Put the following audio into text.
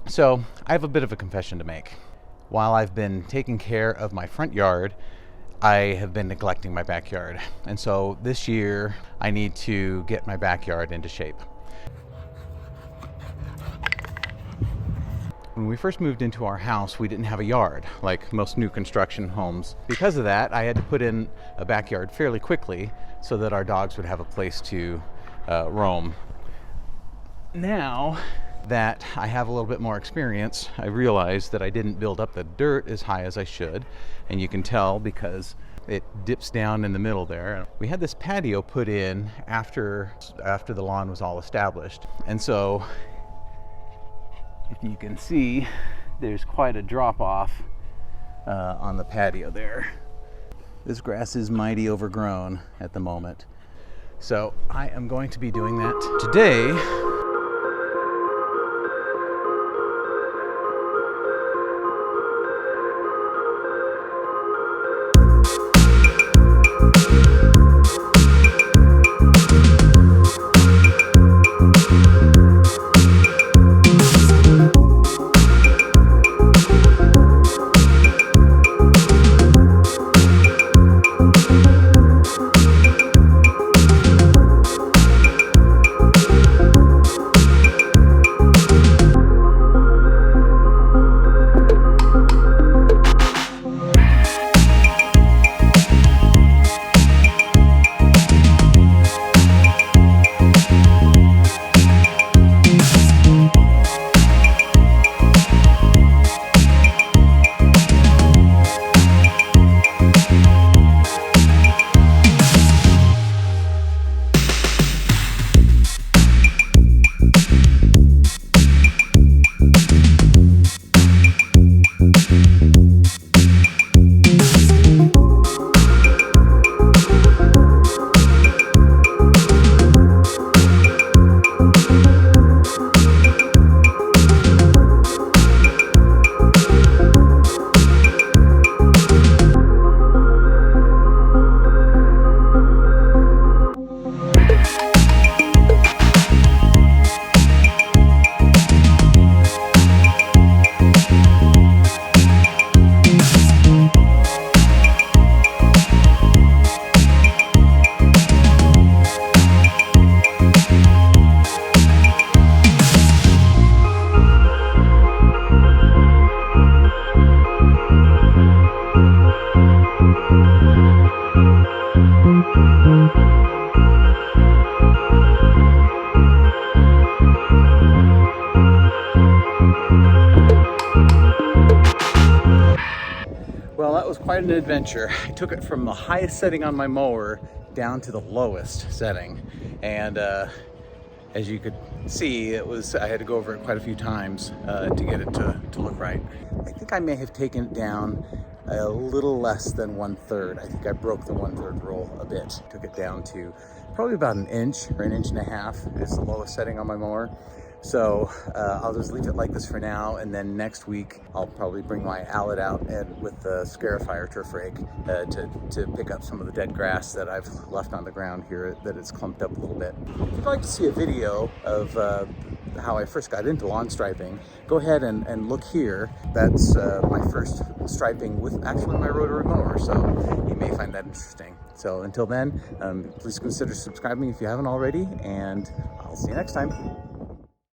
So I have a bit of a confession to make. While I've been taking care of my front yard, I have been neglecting my backyard. And so this year I need to get my backyard into shape. When we first moved into our house, we didn't have a yard like most new construction homes. Because of that, I had to put in a backyard fairly quickly so that our dogs would have a place to roam. Now that I have a little bit more experience, I realized that I didn't build up the dirt as high as I should, and you can tell because it dips down in the middle there. We had this patio put in after the lawn was all established, and so if you can see, there's quite a drop off on the patio there. This grass is mighty overgrown at the moment, so I am going to be doing that today. Well, that was quite an adventure. I took it from the highest setting on my mower down to the lowest setting, and as you could see, I had to go over it quite a few times to get it to look right. I think I may have taken it down a little less than 1/3. I think I broke the 1/3 rule a bit. Took it down to probably about an inch or an inch and a half is the lowest setting on my mower. So I'll just leave it like this for now, and then next week I'll probably bring my Allet out and with the Scarifier turf rake to pick up some of the dead grass that I've left on the ground here that it's clumped up a little bit. If you'd like to see a video of how I first got into lawn striping, go ahead and look here. That's my first striping with actually my rotary mower, so you may find that interesting. So until then, please consider subscribing if you haven't already, and I'll see you next time.